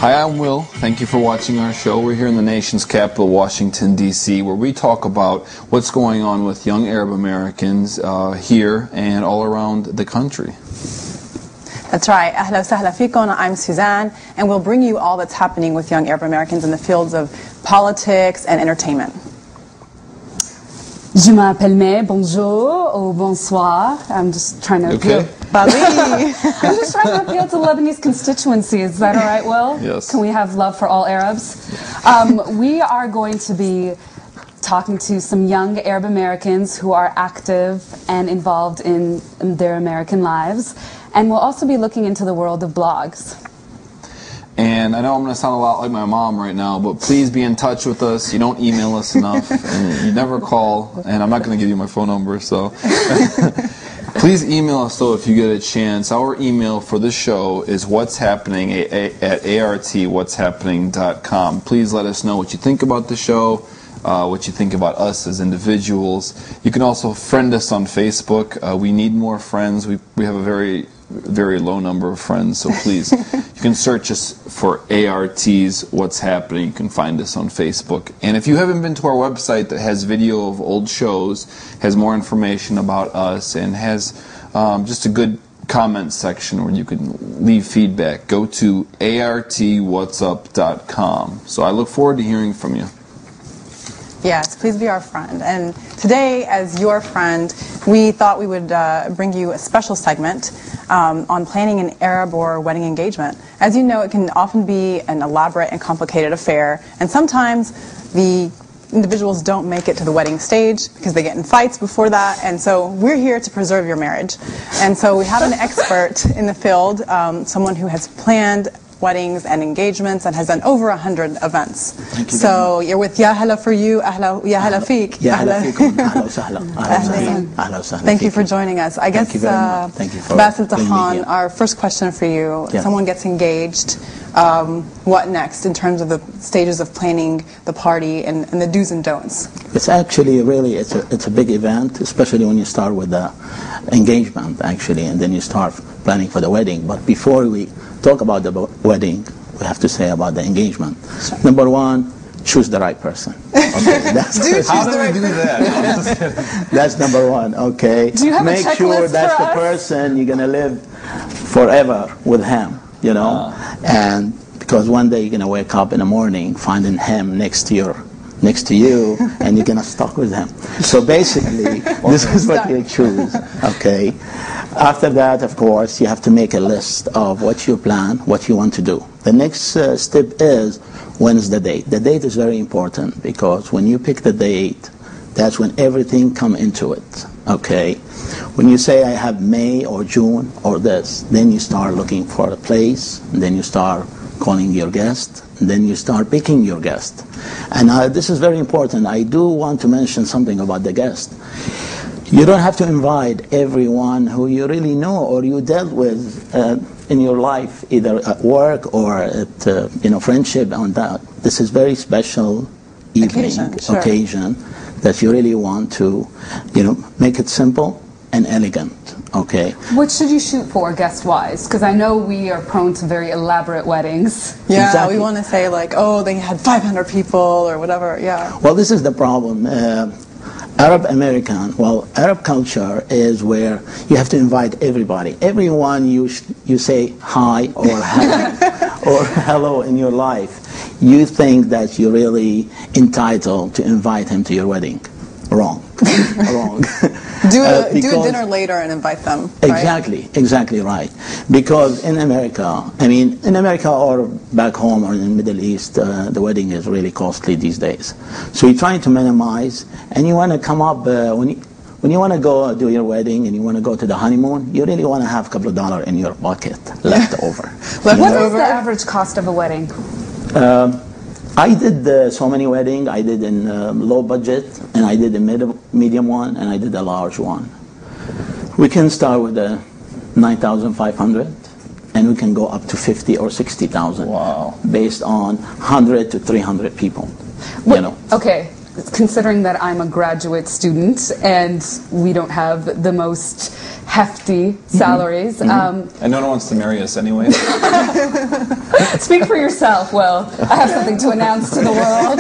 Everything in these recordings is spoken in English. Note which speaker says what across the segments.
Speaker 1: Hi, I'm Will. Thank you for watching our show. We're here in the nation's capital, Washington, D.C., where we talk about what's going on with young Arab Americans here and all around the country.
Speaker 2: That's right. Ahla wa sahla fikum. I'm Suzanne, and we'll bring you all that's happening with young Arab Americans in the fields of politics and entertainment.
Speaker 3: Je m'appelle May. Bonjour ou bonsoir. I'm just trying to appeal.
Speaker 2: Bali.
Speaker 3: I'm just trying to appeal to Lebanese constituency. Is that all right, Will?
Speaker 1: Yes.
Speaker 3: Can we have love for all Arabs? We are going to be talking to some young Arab Americans who are active and involved in their American lives. And we'll also be looking into the world of blogs.
Speaker 1: And I know I'm going to sound a lot like my mom right now, but please be in touch with us. You don't email us enough, and you never call, and I'm not going to give you my phone number, so. Please email us, though, if you get a chance. Our email for this show is what'shappening at artwhat'shappening.com. Please let us know what you think about the show, what you think about us as individuals. You can also friend us on Facebook. We need more friends. We have a very low number of friends, so please, you can search us for ART's What's Happening. You can find us on Facebook. And if you haven't been to our website that has video of old shows, has more information about us, and has just a good comment section where you can leave feedback, go to artwhatsup.com. So I look forward to hearing from you.
Speaker 2: Yes, please be our friend. And today, as your friend, we thought we would bring you a special segment on planning an Arab or wedding engagement. As you know, it can often be an elaborate and complicated affair, and sometimes the individuals don't make it to the wedding stage because they get in fights before that, and so we're here to preserve your marriage. And so we have an expert in the field, someone who has planned weddings and engagements and has done over 100 events.
Speaker 4: Thank you.
Speaker 2: So you're with Ya Hala for you, Ahla, Ya Hala Feek.
Speaker 4: Ya Hala Feekum. Ahla wa sahla. Ahla wa sahla.
Speaker 2: Thank you for joining us. I guess Basel Tahhan, our first question for you.
Speaker 4: Yeah.
Speaker 2: Someone gets engaged. What next in terms of the stages of planning the party and the do's and don'ts?
Speaker 4: It's actually really, it's a big event, especially when you start with the engagement, actually, and then you start planning for the wedding. But before we talk about the wedding, we have to say about the engagement.
Speaker 2: Sure.
Speaker 4: Number one, choose the right person. Okay,
Speaker 1: How do we do that?
Speaker 4: That's number one, okay?
Speaker 3: Do you have
Speaker 4: Make
Speaker 3: a checklist
Speaker 4: sure that's
Speaker 3: for
Speaker 4: the
Speaker 3: us?
Speaker 4: person you're going to live forever with him, you know? And because one day you're going to wake up in the morning finding him next to you, and you're going to stuck with him. So basically, this is what you choose, okay? After that, of course, you have to make a list of what you plan, what you want to do. The next step is, when is the date? The date is very important because when you pick the date, that's when everything comes into it, okay? When you say I have May or June or this, then you start looking for a place, and then you start calling your guest, and then you start picking your guest. And this is very important. I do want to mention something about the guest. You don't have to invite everyone who you really know or you dealt with in your life, either at work or at friendship. And that this is very special occasion that you really want to make it simple and elegant. Okay.
Speaker 3: What should you shoot for guest-wise? Because I know we are prone to very elaborate weddings.
Speaker 2: Yeah,
Speaker 4: Exactly.
Speaker 2: we want to say like, oh, they had 500 people or whatever. Yeah.
Speaker 4: Well, this is the problem. Arab culture is where you have to invite everybody. Everyone you say hi or hello or hello in your life, you think that you're really entitled to invite him to your wedding. Wrong. Wrong.
Speaker 2: Do a dinner later and invite them. Right?
Speaker 4: Exactly right. Because in America or back home or in the Middle East, the wedding is really costly these days. So you're trying to minimize, and you want to come up when you want to go do your wedding and you want to go to the honeymoon, you really want to have a couple of dollars in your pocket left over.
Speaker 3: What is the average cost of a wedding?
Speaker 4: I did so many weddings. I did in low budget, and I did a medium one, and I did a large one. We can start with a 9,500, and we can go up to 50 or 60,000.
Speaker 1: Wow!
Speaker 4: Based on 100 to 300 people.
Speaker 3: Okay. considering that I'm a graduate student and we don't have the most hefty salaries.
Speaker 1: And no one wants to marry us anyway.
Speaker 3: Speak for yourself. Well, I have something to announce to the world.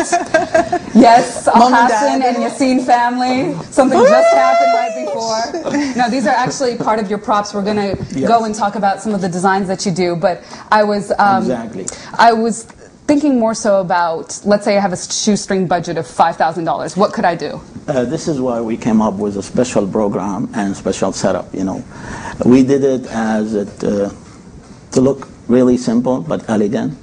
Speaker 3: Yes, Al-Hassan and Yassine family. Something just happened right before. No, these are actually part of your props. We're going to go and talk about some of the designs that you do. But I was I was thinking more so about, let's say I have a shoestring budget of $5,000. What could I do?
Speaker 4: This is why we came up with a special program and special setup. You know, we did it as to look really simple but elegant.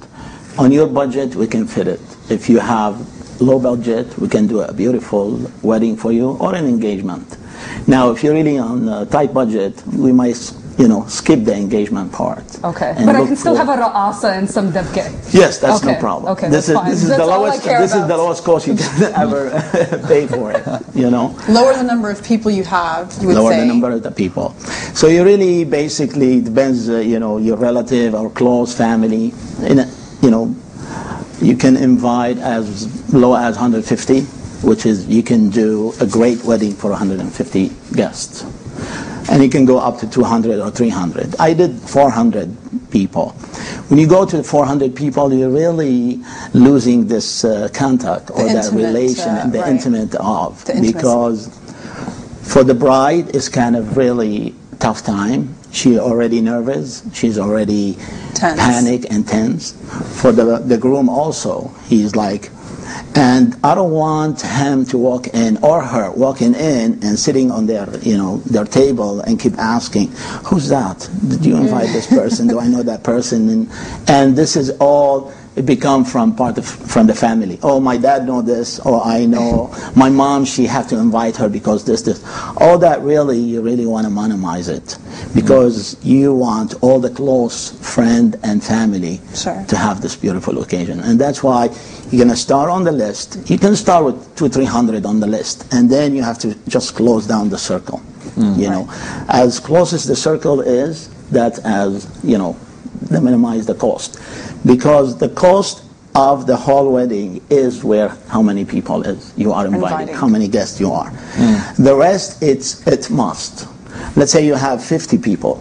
Speaker 4: On your budget, we can fit it. If you have low budget, we can do a beautiful wedding for you or an engagement. Now, if you're really on a tight budget, we might, skip the engagement part.
Speaker 3: Okay, but I can still have a ra'asa and some dabke.
Speaker 4: Yes, that's no problem.
Speaker 3: Okay,
Speaker 4: this is the lowest cost you can ever pay for it.
Speaker 2: Lower the number of people you have. You would
Speaker 4: lower
Speaker 2: say.
Speaker 4: the number of the people. So you really basically depends. Your relative or close family. You can invite as low as 150, which is you can do a great wedding for 150 guests. And you can go up to 200 or 300. I did 400 people. When you go to 400 people, you're really losing this contact or that relation and the intimate of. Because for the bride, it's kind of really tough time. She's already nervous. She's already panic and tense. For the groom also, he's like, and I don't want him to walk in or her walking in and sitting on their table and keep asking, who's that? Did you invite this person? Do I know that person? And this is all it become from from the family. Oh, my dad know this, or I know my mom, she had to invite her because this. All that you really want to minimize it because you want all the close friend and family to have this beautiful occasion. And that's why you're going to start on the list. You can start with 200-300 on the list, and then you have to just close down the circle. As close as the circle is, that as they minimize the cost. Because the cost of the whole wedding is how many people you are invited, how many guests you are. The rest, it's must. Let's say you have 50 people.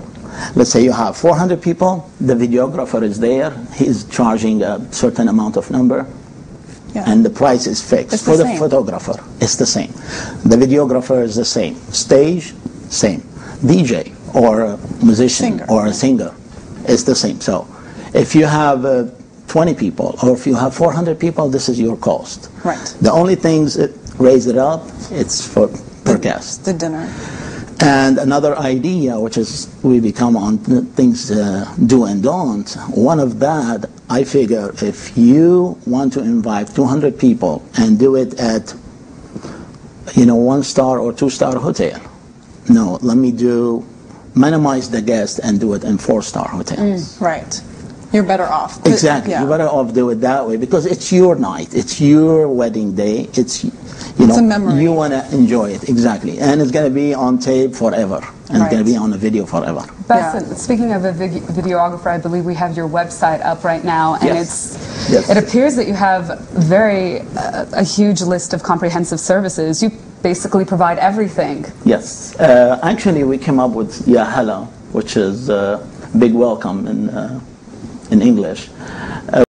Speaker 4: Let's say you have 400 people. The videographer is there. He's charging a certain amount of number. And the price is fixed. For the photographer, it's the same. The videographer is the same. Stage, same. DJ or a musician or a singer, it's the same. So if you have 20 people or if you have 400 people, this is your cost.
Speaker 2: Right.
Speaker 4: The only things that raise it up, it's per guest.
Speaker 2: The dinner.
Speaker 4: And another idea, which is we become on things do and don't. One of that, I figure, if you want to invite 200 people and do it at 1-star or 2-star hotel, no, let me minimize the guest and do it in 4-star hotels.
Speaker 2: Right. You're better off.
Speaker 4: Exactly. You're better off do it that way because it's your night. It's your wedding day. It's a memory. You want to enjoy it. Exactly. And it's going to be on tape forever. And it's going to be on a video forever.
Speaker 3: Basel, speaking of a videographer, I believe we have your website up right now. And it appears that you have a huge list of comprehensive services. You basically provide everything.
Speaker 4: Yes. Actually, we came up with Hello, which is big welcome in English.